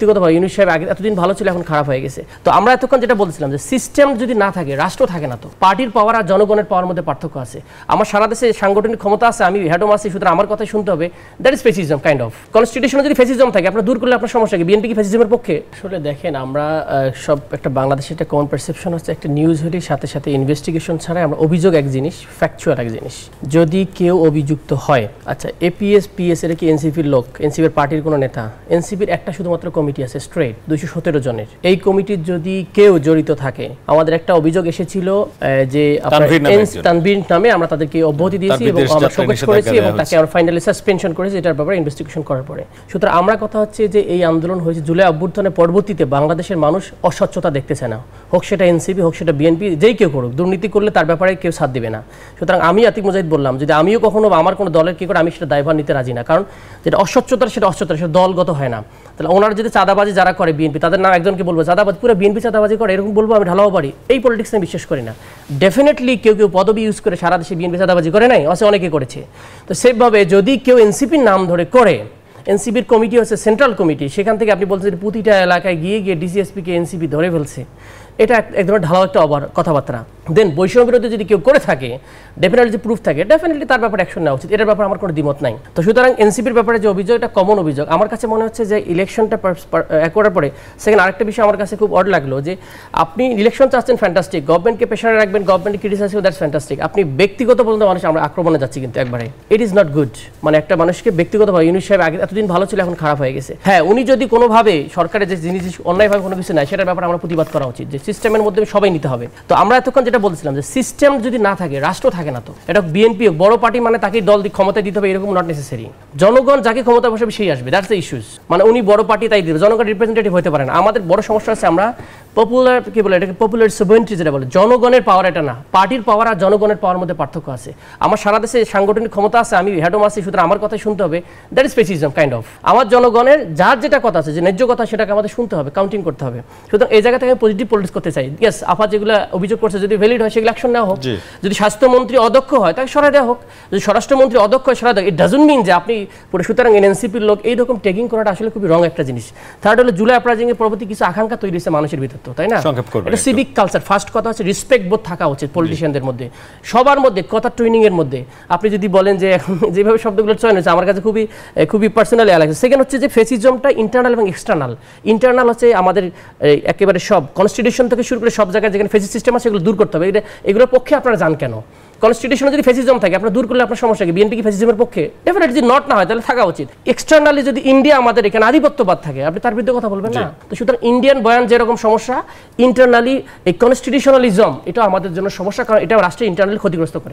ব্যক্তিগতভাবে ইউনূস সাহেব আগে এতদিন ভালো ছিল, এখন খারাপ হয়ে গেছে। তো আমরা এতক্ষণ যেটা বলছিলাম যে সিস্টেম যদি না থাকে রাষ্ট্র থাকে না। তো পার্টির পাওয়ার আর জনগণের পাওয়ার মধ্যে পার্থক্য আছে। আমার সারা দেশে সাংগঠনিক ক্ষমতা আছে, আমি হেডম আছি, সুতরাং আমার কথাই শুনতে হবে। That is fascism kind of. কনস্টিটিউশনে যদি ফেসিজম থাকে আপনার দূর করলে আপনার সমস্যা কি? বিএনপি কি ফেসিজমের পক্ষে? আসলে দেখেন, আমরা সব একটা বাংলাদেশের একটা কমন পারসেপশন হচ্ছে একটা নিউজ হলে সাথে সাথে ইনভেস্টিগেশন ছাড়াই আমরা অভিযোগ এক জিনিস, ফ্যাকচুয়াল এক জিনিস। যদি কেউ অভিযুক্ত হয়, আচ্ছা এপিএস পিএস এর কি এনসিপির লোক, এনসিপির পার্টির কোনো নেতা? এনসিপির একটা শুধুমাত্র কমিটি আছে স্ট্রেট 217 জনের। এই কমিটির যদি কেউ জড়িত থাকে, আমাদের একটা অভিযোগ এসেছিল যে তানভীর নামে, আমরা তাদেরকে অব্যাহতি দিয়েছি এবং আমরা শোকজ করেছি এবং তাকে আমরা ফাইনালি সাসপেনশন করেছি এটার ব্যাপারে ইনভেস্টিগেশন করার পরে। সুতরাং আমরা কথা হচ্ছে যে এই আন্দোলন হয়েছে জুলাই অভ্যুত্থানের পরবর্তীতে বাংলাদেশের মানুষ অস্বচ্ছতা দেখতেছে না, হোক সেটা এনসিপি হোক সেটা বিএনপি, যেই কেউ করুক, দুর্নীতি করলে তার ব্যাপারে কেউ সাথ দিবে না। সুতরাং আমি আতিক মুজাহিদ বললাম, যদি আমিও কখনো আমার কোনো দলের কি করে আমি সেটা দায়ভার নিতে রাজি না, কারণ যেটা অস্বচ্ছতা সেটা অস্বচ্ছতা, সেটা দলগত হয় না। তাহলে ওনারা যদি চাঁদাবাজি যারা করে বিএনপি, তাদের নাম একজনকে বলবো চাঁদাবাজি, পুরো বিএনপি চাঁদাবাজি করে এরকম বলবো আমি ঢালাও পারি? এই পলিটিক্স আমি বিশ্বাস করি না। ডেফিনেটলি কেউ কেউ পদবি ইউজ করে সারা দেশে বিএনপি চাঁদাবাজি করে নাই, অনেকে করেছে। তো সেভাবে যদি কেউ এনসিপির নাম ধরে করে, এনসিপির কমিটি হচ্ছে সেন্ট্রাল কমিটি, সেখান থেকে আপনি বলছেন প্রতিটা এলাকায় গিয়ে গিয়ে ডিসিএসপিকে এনসিপি ধরে ফেলছে, এটা এক ধরনের ঢালাও একটা কথাবার্তা। দেন বৈষম্য বিরোধী যদি কেউ করে থাকে, ডেফিনেটলি যে প্রুফ থাকে, ডেফিনেটলি তার ব্যাপারে অ্যাকশন নেওয়া উচিত। এটার ব্যাপারে আমার কোনো দ্বিমত নাই। তো সুতরাং এনসিপির ব্যাপারে যে অভিযোগ, এটা কমন অভিযোগ। আমার কাছে মনে হচ্ছে যে ইলেকশনটা করার পরে সেকেন্ড আরেকটা বিষয় আমার কাছে খুব অড লাগলো যে আপনি ইলেকশন চাচ্ছেন, ফ্যান্টাস্টিক, গভর্নমেন্টকে প্রেশারে রাখবেন, গভর্নমেন্টকে ক্রিটিসাইজ করবেন, দ্যাটস ফ্যান্টাস্টিক। আপনি ব্যক্তিগত পর্যন্ত মানুষ আমরা আক্রমণে যাচ্ছি কিন্তু একবারে, ইট ইজ নট গুড। মানে একটা মানুষকে ব্যক্তিগতভাবে, ইউনূস সাহেব আগে এতদিন ভালো ছিল, এখন খারাপ হয়ে গেছে। হ্যাঁ, উনি যদি কোনোভাবে সরকারের যে জিনিস অন্যায়ভাবে কোনো কিছু নাই, সেটার ব্যাপারে আমরা প্রতিবাদ করা উচিত, যে সিস্টেমের মধ্যে সবাই নিতে হবে। তো আমরা এতক্ষণ যেটা বলছিলাম যে সিস্টেম যদি না থাকে রাষ্ট্র থাকে না। তো এটা বিএনপি বড় পার্টি মানে তাকে দল ক্ষমতায় দিতে হবে এরকম নট নেসেসারি। জনগণ যাকে ক্ষমতা বসাবে সেই আসবে, দ্যাটস দ্য ইস্যুস। মানে উনি বড় পার্টি তাই দিবে, জনগণ রিপ্রেজেন্টেটিভ হতে পারে না। আমাদের বড় সমস্যা আছে, আমরা পপুলার কি বলে এটাকে, পপুলার সুভেরেনিটি যেটা বলে, জনগণের পাওয়ার, এটা না। পার্টির পাওয়ার আর জনগণের পাওয়ার মধ্যে পার্থক্য আছে। আমার সারা দেশে সাংগঠনিক ক্ষমতা আছে, আমি হেডম আছি, সুতরাং আমার কথাই শুনতে হবে। That is fascism kind of. আমার জনগণের যার যেটা কথা আছে, যে ন্যায্য কথা, সেটাকে আমাদের শুনতে হবে, কাউন্টিং করতে হবে। সুতরাং এই জায়গা থেকে আমি পজিটিভ পলিটিক্স করতে চাই। ইয়েস, আপা যেগুলো অভিযোগ করছে যদি ভ্যালিড হয় সেগুলো অ্যাকশন নেওয়া হোক। যদি স্বাস্থ্যমন্ত্রী অদক্ষ হয় তাকে সরাই দেওয়া হোক, যদি স্বরাষ্ট্রমন্ত্রী অদক্ষ হয় সরাই দেওয়া। ইট ডাজন্ট মিন যে আপনি পুরো। সুতরাং এনসিপির লোক এইরকম টেকিং করাটা আসলে খুবই রং একটা জিনিস। থার্ড হলো জুলাই আপরাইজিং এর পরবর্তী কিছু আকাঙ্ক্ষা তৈরি হয়েছে মানুষের ভিতর, তো তাই না? এটা সিভিক কালচার। ফার্স্ট কথা হচ্ছে রেসপেক্ট বোধ থাকা উচিত পলিটিশিয়ানদের মধ্যে, সবার মধ্যে, কথা ট্রেনিং এর মধ্যে। আপনি যদি বলেন যে এখন যেভাবে শব্দগুলো চয়ন হয়েছে আমার কাছে খুবই পার্সোনালি লাগছে। সেকেন্ড হচ্ছে যে ফেসিজমটা ইন্টারনাল এবং এক্সটার্নাল। ইন্টারনাল হচ্ছে আমাদের একেবারে সব কনস্টিটিউশন থেকে শুরু করে সব জায়গায় যেখানে ফেসিস সিস্টেম আছে এগুলো দূর করতে হবে। এগুলোর পক্ষে আপনারা জান কেন? কনস্টিটিউশনে যদি ফেসিজম থাকে আপনার দূর করলে আপনার সমস্যা কি? বিএনপি কি ফেসিজমের পক্ষে? ডেফিনেটলি যদি নট না হয় তাহলে থাকা উচিত। এক্সটার্নালি যদি ইন্ডিয়া আমাদের এখানে আধিপত্যবাদ থাকে, আপনি তার বিরুদ্ধে কথা বলবেন না। তো সুতরাং ইন্ডিয়ান বয়ান যেরকম সমস্যা, ইন্টারনালি এই কনস্টিটিউশনালিজম এটা আমাদের জন্য সমস্যা, কারণ এটা রাষ্ট্রের ইন্টারনালি ক্ষতিগ্রস্ত করে।